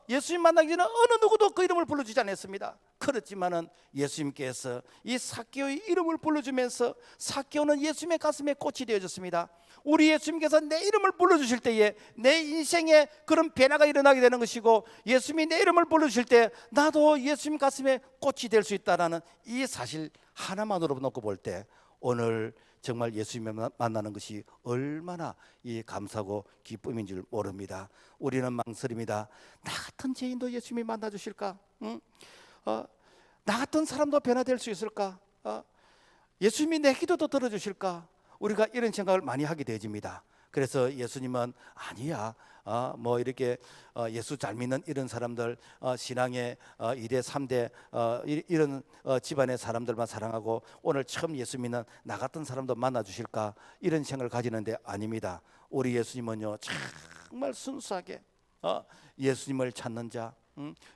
예수님 만나기 전에 어느 누구도 그 이름을 불러주지 않았습니다. 그렇지만은 예수님께서 이 삭개오의 이름을 불러주면서 삭개오는 예수님의 가슴에 꽃이 되어졌습니다. 우리 예수님께서 내 이름을 불러주실 때에 내 인생에 그런 변화가 일어나게 되는 것이고, 예수님이 내 이름을 불러주실 때 나도 예수님 가슴에 꽃이 될 수 있다라는 이 사실 하나만으로 놓고 볼 때 오늘 정말 예수님을 만나는 것이 얼마나 이 감사고 기쁨인 줄 모릅니다. 우리는 망설입니다. 나 같은 죄인도 예수님이 만나 주실까? 나 같은 사람도 변화될 수 있을까? 예수님이 내 기도도 들어주실까? 우리가 이런 생각을 많이 하게 되집니다. 그래서 예수님은 아니야. 뭐 이렇게 예수 잘 믿는 이런 사람들, 신앙의 2대 3대 이런 집안의 사람들만 사랑하고 오늘 처음 예수 믿는 나 같은 사람도 만나 주실까, 이런 생각을 가지는데 아닙니다. 우리 예수님은요 정말 순수하게 예수님을 찾는 자,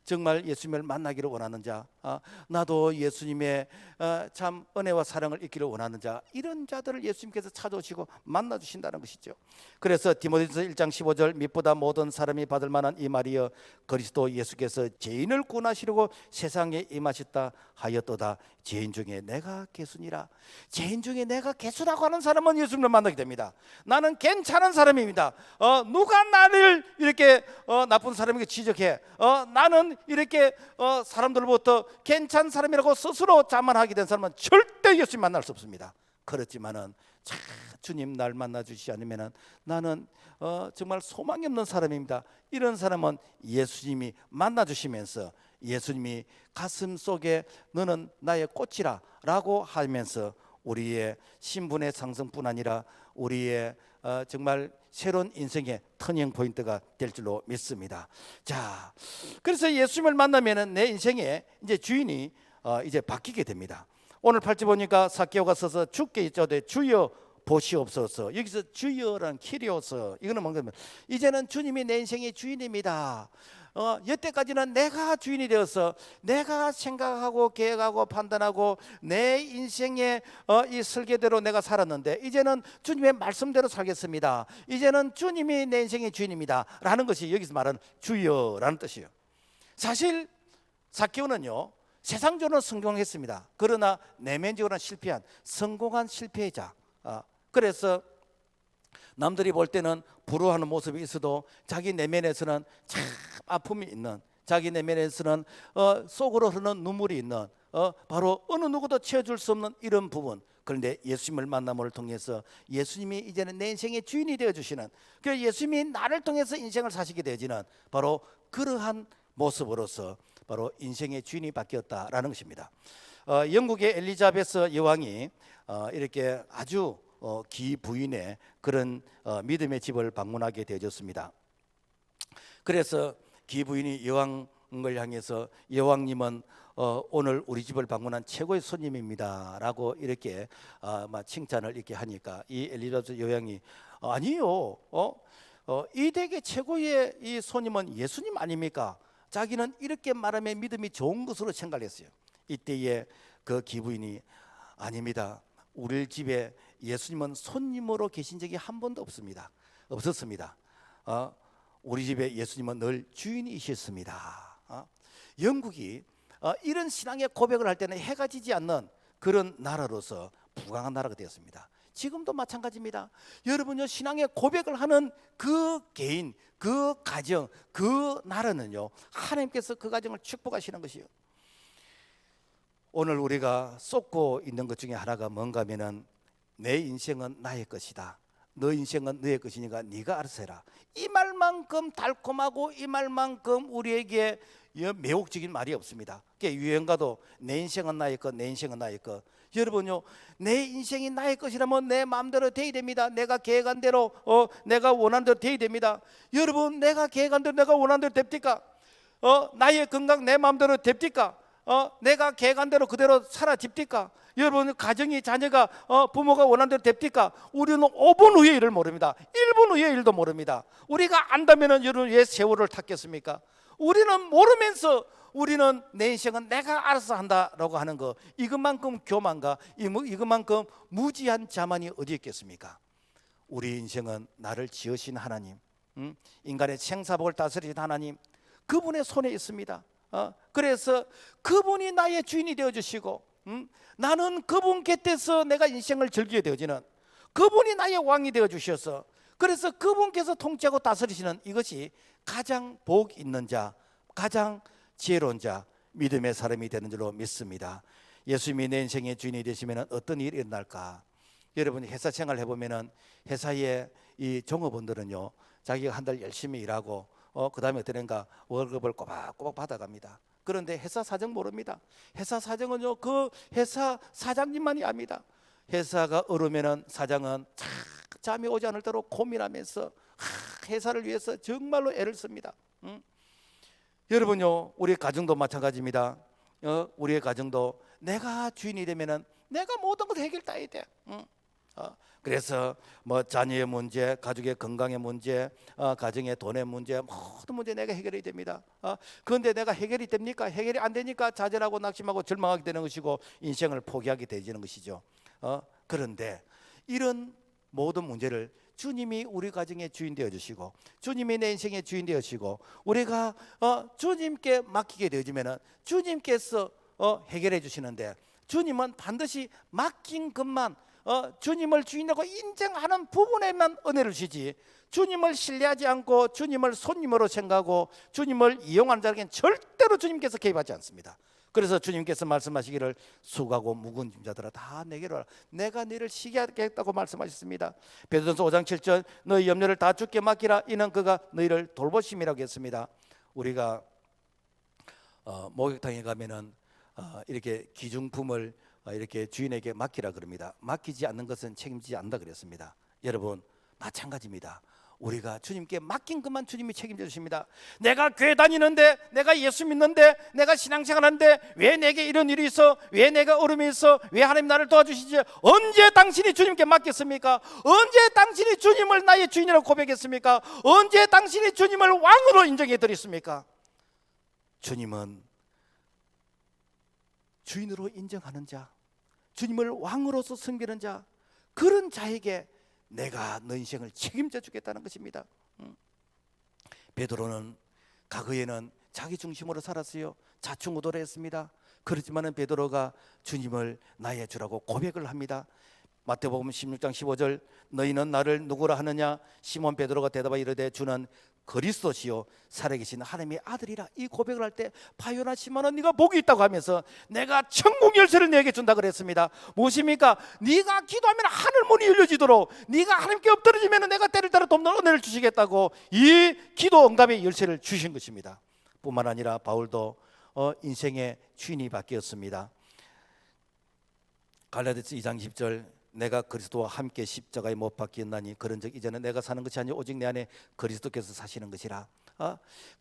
정말 예수님을 만나기를 원하는 자, 나도 예수님의 참 은혜와 사랑을 잊기를 원하는 자, 이런 자들을 예수님께서 찾아오시고 만나 주신다는 것이죠. 그래서 디모데전서 1장 15절 밑보다 모든 사람이 받을 만한 이 말이여 그리스도 예수께서 죄인을 구원하시려고 세상에 임하셨다 하였도다. 죄인 중에 내가 개수니라. 죄인 중에 내가 개수라고 하는 사람은 예수님을 만나게 됩니다. 나는 괜찮은 사람입니다. 누가 나를 이렇게 나쁜 사람에게 지적해? 나는 이렇게 사람들로부터 괜찮은 사람이라고 스스로 자만하게 된 사람은 절대 예수님 만날 수 없습니다. 그렇지만은 주님 날 만나 주시지 않으면은 나는 정말 소망이 없는 사람입니다. 이런 사람은 예수님이 만나 주시면서 예수님이 가슴 속에 너는 나의 꽃이라 라고 하면서 우리의 신분의 상승뿐 아니라 우리의 정말 새로운 인생의 터닝 포인트가 될 줄로 믿습니다. 자, 그래서 예수님을 만나면은 내 인생의 이제 주인이 이제 바뀌게 됩니다. 오늘 8절 보니까 사개오가 서서 주께 여짜오되 주여 보시옵소서. 여기서 주여라는 키리오스, 이거는 뭔가 이제는 주님이 내 인생의 주인입니다. 여태까지는 내가 주인이 되어서 내가 생각하고 계획하고 판단하고 내 인생의 이 설계대로 내가 살았는데 이제는 주님의 말씀대로 살겠습니다. 이제는 주님이 내 인생의 주인입니다 라는 것이 여기서 말하는 주여라는 뜻이에요. 사실 삭개오는요 세상적으로는 성공했습니다. 그러나 내면적으로는 실패한, 성공한 실패자. 그래서 남들이 볼 때는 부러워하는 모습이 있어도 자기 내면에서는 참 아픔이 있는, 자기 내면에서는 속으로 흐르는 눈물이 있는, 바로 어느 누구도 채워줄 수 없는 이런 부분. 그런데 예수님을 만남을 통해서 예수님이 이제는 내 인생의 주인이 되어주시는, 그 예수님이 나를 통해서 인생을 사시게 되어지는 바로 그러한 모습으로서 바로 인생의 주인이 바뀌었다라는 것입니다. 영국의 엘리자베스 여왕이 이렇게 아주 기부인의 그런 믿음의 집을 방문하게 되어졌습니다. 그래서 기부인이 여왕을 향해서 여왕님은 오늘 우리 집을 방문한 최고의 손님입니다 라고 이렇게 칭찬을 이렇게 하니까 이 엘리자베스 여왕이 아니요, 이 댁의 최고의 이 손님은 예수님 아닙니까? 자기는 이렇게 말하면 믿음이 좋은 것으로 생각했어요. 이때에 그 기부인이 아닙니다. 우리 집에 예수님은 손님으로 계신 적이 한 번도 없었습니다. 우리 집에 예수님은 늘 주인이셨습니다. 영국이 이런 신앙의 고백을 할 때는 해가 지지 않는 그런 나라로서 부강한 나라가 되었습니다. 지금도 마찬가지입니다. 여러분요 신앙의 고백을 하는 그 개인, 그 가정, 그 나라는요 하나님께서 그 가정을 축복하시는 것이요. 오늘 우리가 쏟고 있는 것 중에 하나가 뭔가 하면은 내 인생은 나의 것이다, 너 인생은 너의 것이니까 네가 알아서 해라. 이 말만큼 달콤하고 이 말만큼 우리에게 매혹적인 말이 없습니다. 유행가도 내 인생은 나의 것, 내 인생은 나의 것. 여러분요 내 인생이 나의 것이라면 내 마음대로 돼야 됩니다. 내가 계획한 대로 내가 원하는 대로 돼야 됩니다. 여러분 내가 계획한 대로 내가 원하는 대로 됩니까? 나의 건강 내 마음대로 됩니까? 내가 계획한 대로 그대로 살아집니까? 여러분 가정이 자녀가 부모가 원하는 대로 됩니까? 우리는 5분 후의 일을 모릅니다. 1분 후의 일도 모릅니다. 우리가 안다면 여러분 왜 세월을 탔겠습니까? 우리는 모르면서 우리는 내 인생은 내가 알아서 한다라고 하는 거, 이것만큼 교만과 이것만큼 무지한 자만이 어디 있겠습니까? 우리 인생은 나를 지으신 하나님, 인간의 생사복을 다스리신 하나님, 그분의 손에 있습니다. 그래서 그분이 나의 주인이 되어주시고 나는 그분 곁에서 내가 인생을 즐기게 되어지는, 그분이 나의 왕이 되어주셔서 그래서 그분께서 통치하고 다스리시는 이것이 가장 복 있는 자, 가장 지혜로운 자, 믿음의 사람이 되는 줄로 믿습니다. 예수님이 내 인생의 주인이 되시면 어떤 일이 일어날까? 여러분이 회사 생활 해보면 회사의 이 종업원들은요 자기가 한 달 열심히 일하고 그 다음에 어떠는가 월급을 꼬박꼬박 받아갑니다. 그런데 회사 사정 모릅니다. 회사 사정은요 그 회사 사장님만이 압니다. 회사가 얼으면은 사장은 잠이 오지 않을 대로 고민하면서 회사를 위해서 정말로 애를 씁니다. 여러분요, 우리 가정도 마찬가지입니다. 우리의 가정도 내가 주인이 되면은 내가 모든 걸 해결 다 해야 돼. 그래서 뭐 자녀의 문제, 가족의 건강의 문제, 가정의 돈의 문제, 모든 문제 내가 해결해야 됩니다. 그런데 내가 해결이 됩니까? 해결이 안 되니까 좌절하고 낙심하고 절망하게 되는 것이고 인생을 포기하게 되는 것이죠. 그런데 이런 모든 문제를 주님이 우리 가정의 주인 되어 주시고 주님이 내 인생의 주인 되어 주시고 우리가 주님께 맡기게 되어지면은 주님께서 해결해 주시는데, 주님은 반드시 맡긴 것만 주님을 주인이라고 인정하는 부분에만 은혜를 주지, 주님을 신뢰하지 않고 주님을 손님으로 생각하고 주님을 이용하는 자에게는 절대로 주님께서 개입하지 않습니다. 그래서 주님께서 말씀하시기를 수고하고 무거운 짐 자들아 다 내게로 와라, 내가 너희를 쉬게 하겠다고 말씀하셨습니다. 베드로전서 5장 7절 너희 염려를 다 주께 맡기라 이는 그가 너희를 돌보심이라고 했습니다. 우리가 목욕탕에 가면은 이렇게 기중품을 이렇게 주인에게 맡기라 그럽니다. 맡기지 않는 것은 책임지지 않는다 그랬습니다. 여러분 마찬가지입니다. 우리가 주님께 맡긴 것만 주님이 책임져 주십니다. 내가 교회 다니는데, 내가 예수 믿는데, 내가 신앙생활하는데 왜 내게 이런 일이 있어? 왜 내가 어려움이 있어? 왜 하나님 나를 도와주시지? 언제 당신이 주님께 맡겼습니까? 언제 당신이 주님을 나의 주인이라고 고백했습니까? 언제 당신이 주님을 왕으로 인정해 드렸습니까? 주님은 주인으로 인정하는 자, 주님을 왕으로서 섬기는 자, 그런 자에게 내가 너 인생을 책임져 주겠다는 것입니다. 베드로는 과거에는 자기 중심으로 살았어요. 자충우돌을 했습니다. 그렇지만은 베드로가 주님을 나의 주라고 고백을 합니다. 마태복음 16장 15절 너희는 나를 누구라 하느냐? 시몬 베드로가 대답하여 이르되 주는 그리스도시요 살아계신 하나님의 아들이라. 이 고백을 할 때 바요나 시몬은 네가 복이 있다고 하면서 내가 천국 열쇠를 너에게 준다 그랬습니다. 무엇입니까? 네가 기도하면 하늘 문이 열려지도록, 네가 하나님께 엎드러지면 내가 때를 따라 돕는 은혜를 주시겠다고 이 기도 응답의 열쇠를 주신 것입니다. 뿐만 아니라 바울도 인생의 주인이 바뀌었습니다. 갈라디아서 2장 10절 내가 그리스도와 함께 십자가에 못 박혔나니 그런즉 이제는 내가 사는 것이 아니라 오직 내 안에 그리스도께서 사시는 것이라.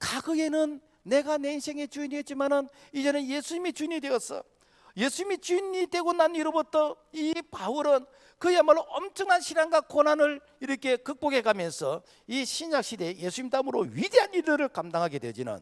과거에는 내가 내 인생의 주인이었지만은 이제는 예수님이 주인이 되었어. 예수님이 주인이 되고 난 이후부터 이 바울은 그야말로 엄청난 시련과 고난을 이렇게 극복해 가면서 이 신약 시대에 예수님 다음으로 위대한 일들을 감당하게 되지는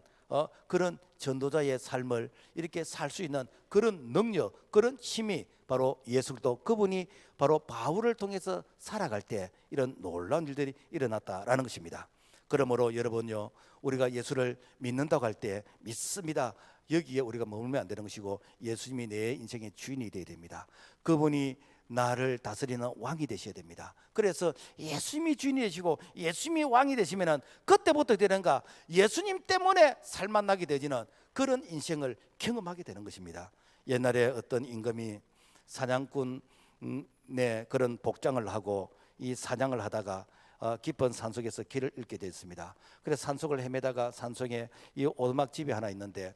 그런 전도자의 삶을 이렇게 살 수 있는 그런 능력, 그런 힘이 바로 예수 그리스도, 그분이 바로 바울을 통해서 살아갈 때 이런 놀라운 일들이 일어났다라는 것입니다. 그러므로 여러분요, 우리가 예수를 믿는다고 할 때 믿습니다, 여기에 우리가 머물면 안 되는 것이고 예수님이 내 인생의 주인이 되어야 됩니다. 그분이 나를 다스리는 왕이 되셔야 됩니다. 그래서 예수님이 주인이 되시고 예수님이 왕이 되시면 그때부터 되는가, 예수님 때문에 살만나게 되지는 그런 인생을 경험하게 되는 것입니다. 옛날에 어떤 임금이 사냥꾼의 그런 복장을 하고 이 사냥을 하다가 깊은 산속에서 길을 잃게 됐습니다. 그래서 산속을 헤매다가 산속에 이 오두막집이 하나 있는데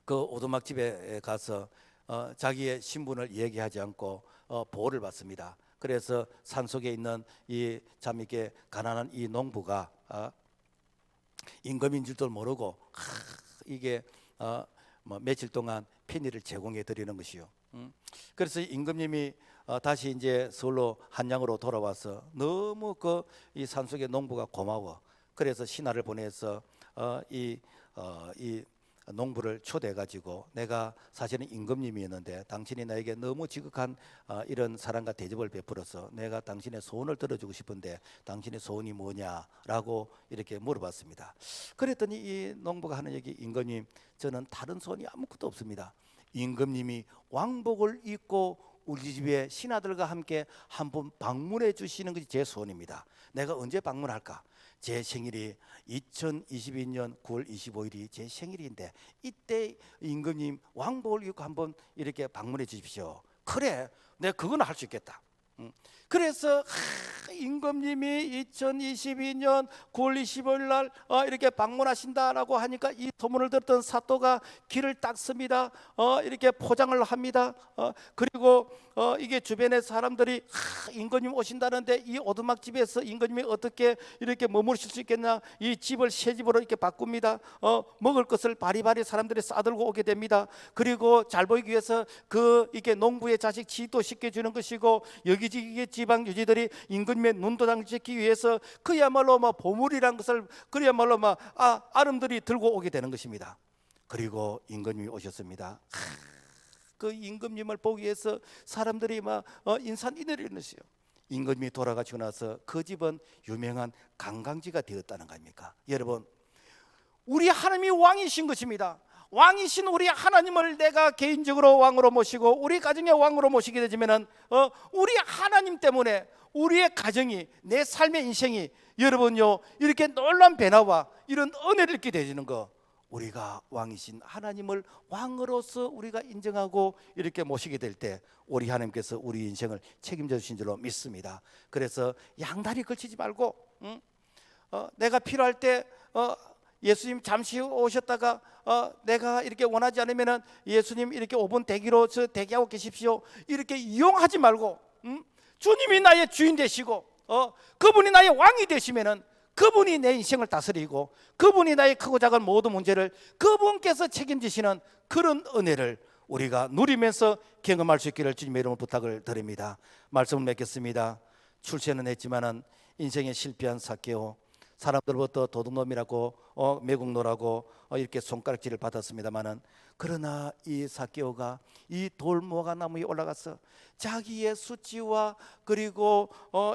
그 오두막집에 가서 자기의 신분을 얘기하지 않고 보호를 받습니다. 그래서 산속에 있는 이 참 이렇게 가난한 이 농부가 임금인 줄도 모르고 이게 뭐 며칠 동안 편의를 제공해 드리는 것이요. 그래서 임금님이 다시 이제 서울로 한양으로 돌아와서 너무 그 이 산속의 농부가 고마워. 그래서 신하를 보내서 이 농부를 초대해 가지고 내가 사실은 임금님이었는데 당신이 나에게 너무 지극한 이런 사랑과 대접을 베풀어서 내가 당신의 소원을 들어주고 싶은데 당신의 소원이 뭐냐라고 이렇게 물어봤습니다. 그랬더니 이 농부가 하는 얘기, 임금님 저는 다른 소원이 아무것도 없습니다. 임금님이 왕복을 입고 우리 집에 신하들과 함께 한번 방문해 주시는 것이 제 소원입니다. 내가 언제 방문할까? 제 생일이 2022년 9월 25일이 제 생일인데 이때 임금님 왕복을 입고 한번 이렇게 방문해 주십시오. 그래, 내가 그건 할 수 있겠다. 그래서 임금님이 2022년 9월 25일 날 이렇게 방문하신다라고 하니까 이 소문을 들었던 사또가 길을 닦습니다. 이렇게 포장을 합니다. 그리고 이게 주변의 사람들이 임금님 오신다는데 이 오두막 집에서 임금님이 어떻게 이렇게 머무르실 수 있겠냐, 이 집을 새 집으로 이렇게 바꿉니다. 먹을 것을 바리바리 사람들이 싸들고 오게 됩니다. 그리고 잘 보이기 위해서 이게 농부의 자식 지도시켜 주는 것이고, 여기저기 지방 유지들이 임금님의 눈도장 짓기 위해서 그야말로 보물이란 것을 그야말로 아름들이 들고 오게 되는 것입니다. 그리고 임금님이 오셨습니다. 그 임금님을 보기 위해서 사람들이 인산인해를 했어요. 임금님이 돌아가시고 나서 그 집은 유명한 관광지가 되었다는 거 아닙니까? 여러분, 우리 하나님이 왕이신 것입니다. 왕이신 우리 하나님을 내가 개인적으로 왕으로 모시고 우리 가정의 왕으로 모시게 되지면은 우리 하나님 때문에 우리의 가정이, 내 삶의 인생이 여러분요 이렇게 놀라운 변화와 이런 은혜를 얻게 되는 거, 우리가 왕이신 하나님을 왕으로서 우리가 인정하고 이렇게 모시게 될 때 우리 하나님께서 우리 인생을 책임져 주신 줄로 믿습니다. 그래서 양다리 걸치지 말고 내가 필요할 때 예수님 잠시 오셨다가 내가 이렇게 원하지 않으면은 예수님 이렇게 5분 대기로 대기하고 계십시오, 이렇게 이용하지 말고 주님이 나의 주인 되시고 그분이 나의 왕이 되시면은 그분이 내 인생을 다스리고 그분이 나의 크고 작은 모든 문제를 그분께서 책임지시는 그런 은혜를 우리가 누리면서 경험할 수 있기를 주님의 이름으로 부탁을 드립니다. 말씀을 맺겠습니다. 출세는 했지만은 인생에 실패한 삭개오, 사람들부터 도둑놈이라고 매국노라고 이렇게 손가락질을 받았습니다마는, 그러나 이 삭개오가 이 돌모가 나무에 올라가서 자기의 수치와 그리고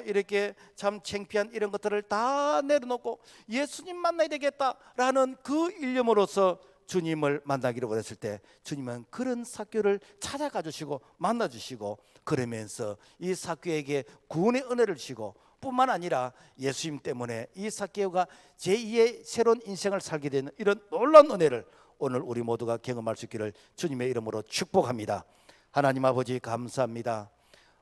이렇게 참 창피한 이런 것들을 다 내려놓고 예수님 만나야 되겠다라는 그 일념으로서 주님을 만나기로 원했을 때 주님은 그런 삭개오를 찾아가 주시고 만나 주시고, 그러면서 이 삭개오에게 구원의 은혜를 주시고, 뿐만 아니라 예수님 때문에 이 삭개오가 제2의 새로운 인생을 살게 되는 이런 놀라운 은혜를 오늘 우리 모두가 경험할 수 있기를 주님의 이름으로 축복합니다. 하나님 아버지 감사합니다.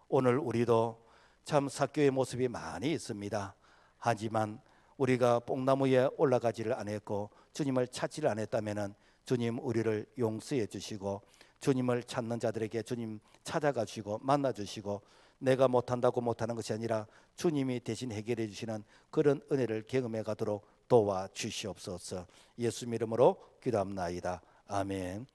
오늘 우리도 참 삭개오의 모습이 많이 있습니다. 하지만 우리가 뽕나무에 올라가지를 않았고 주님을 찾지를 않았다면 주님 우리를 용서해 주시고 주님을 찾는 자들에게 주님 찾아가 주시고 만나 주시고, 내가 못한다고 못하는 것이 아니라 주님이 대신 해결해 주시는 그런 은혜를 경험해 가도록 도와주시옵소서. 예수 이름으로 기도합나이다. 아멘.